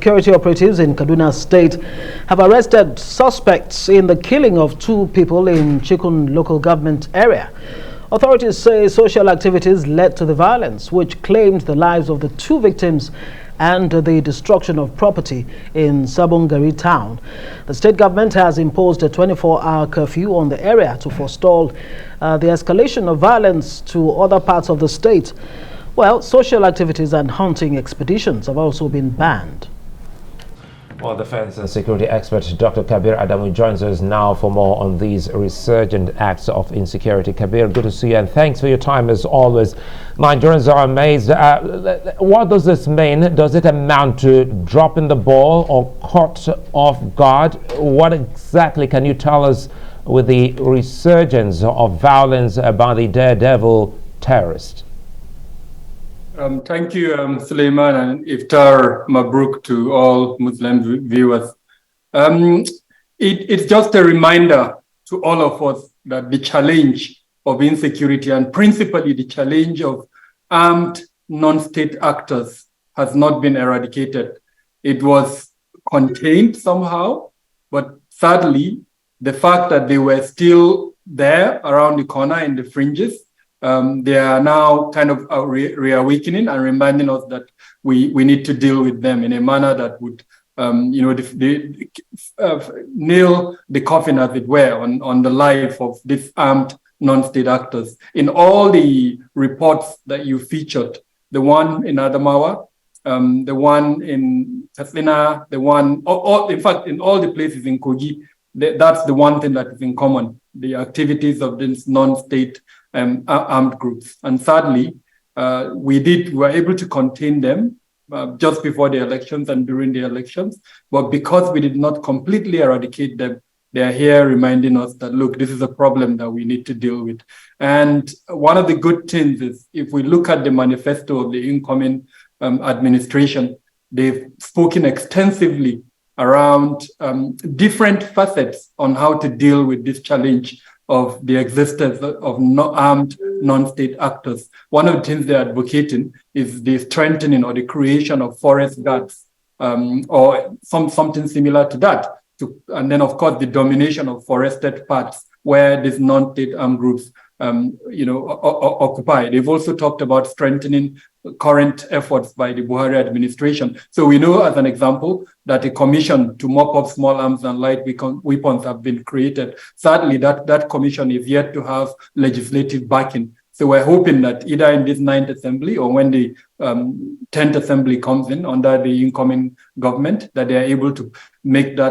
security operatives in Kaduna State have arrested suspects in the killing of 2 people in Chikun local government area. Authorities say social activities led to the violence, which claimed the lives of the 2 victims and the destruction of property in Sabongari town. The state government has imposed a 24-hour curfew on the area to forestall the escalation of violence to other parts of the state. Well, social activities and hunting expeditions have also been banned. Well, defense and security expert Dr. Kabir Adamu joins us now for more on these resurgent acts of insecurity. Kabir, good to see you, and thanks for your time as always. Nigerians are amazed. What does this mean? Does it amount to dropping the ball or caught off guard? What exactly can you tell us with the resurgence of violence by the daredevil terrorist? Thank you, Suleiman, and Iftar Mabruk to all Muslim viewers. It's just a reminder to all of us that the challenge of insecurity and principally the challenge of armed non-state actors has not been eradicated. It was contained somehow, but sadly, the fact that they were still there around the corner in the fringes, they are now kind of reawakening and reminding us that we need to deal with them in a manner that would, nail the coffin, as it were, on the life of these armed non-state actors. In all the reports that you featured, the one in Adamawa, the one in Katsina, the one, in fact, in all the places in Kogi, that's the one thing that is in common, the activities of these non-state armed groups. And sadly, we were able to contain them just before the elections and during the elections. But because we did not completely eradicate them, they are here reminding us that, look, this is a problem that we need to deal with. And one of the good things is, if we look at the manifesto of the incoming administration, they've spoken extensively around different facets on how to deal with this challenge of the existence of armed non-state actors. One of the things they're advocating is the strengthening or the creation of forest guards, or something similar to that. And then, of course, the domination of forested parts where these non-state armed groups occupy. They've also talked about strengthening current efforts by the Buhari administration. So we know, as an example, that a commission to mop up small arms and light weapons have been created. Sadly, that commission is yet to have legislative backing. So we're hoping that either in this 9th Assembly or when the 10th Assembly comes in under the incoming government, that they are able to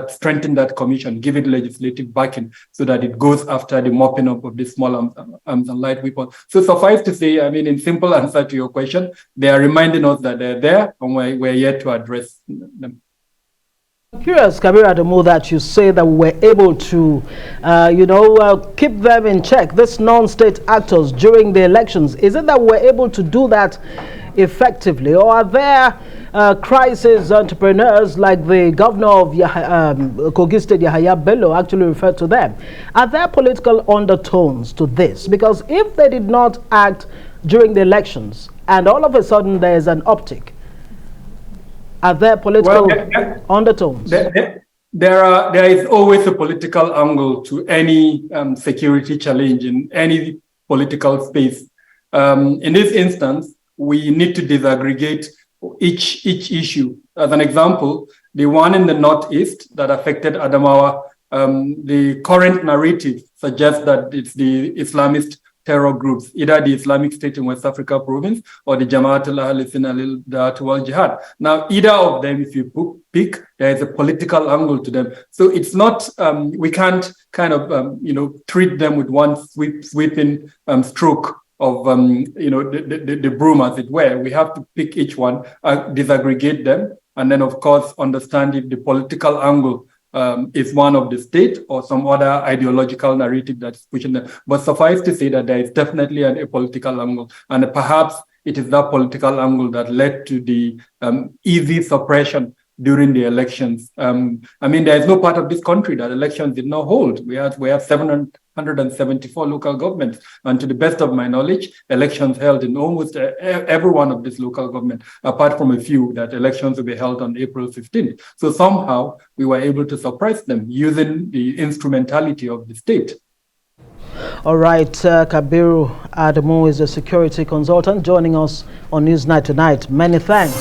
strengthen that commission, give it legislative backing so that it goes after the mopping up of the small arms and light weapons. So suffice to say, I mean, in simple answer to your question, they are reminding us that they're there and we're yet to address them. I'm curious, Kabir Adamu, that you say that we were able to, keep them in check, these non-state actors during the elections. Is it that we're able to do that effectively, or are there crisis entrepreneurs like the governor of Kogi State, Yahaya Bello, actually referred to them? Are there political undertones to this? Because if they did not act during the elections and all of a sudden there's an uptick, are there political undertones? There is always a political angle to any security challenge in any political space. In this instance, we need to disaggregate each issue. As an example, the one in the northeast that affected Adamawa, the current narrative suggests that it's the Islamist terror groups, either the Islamic State in West Africa province or the Jamaat al Jihad. Now, either of them, if you pick, there is a political angle to them. So it's not, we can't kind of, treat them with one sweeping stroke of, the broom, as it were. We have to pick each one, disaggregate them, and then, of course, understand if the political angle is one of the state or some other ideological narrative that's pushing them. But suffice to say that there is definitely a political angle, and perhaps it is that political angle that led to the easy suppression during the elections. There is no part of this country that elections did not hold. We have 174 local governments. And to the best of my knowledge, elections held in almost every one of these local governments, apart from a few that elections will be held on April 15th. So somehow we were able to surprise them using the instrumentality of the state. All right, Kabir Adamu is a security consultant joining us on Newsnight tonight. Many thanks.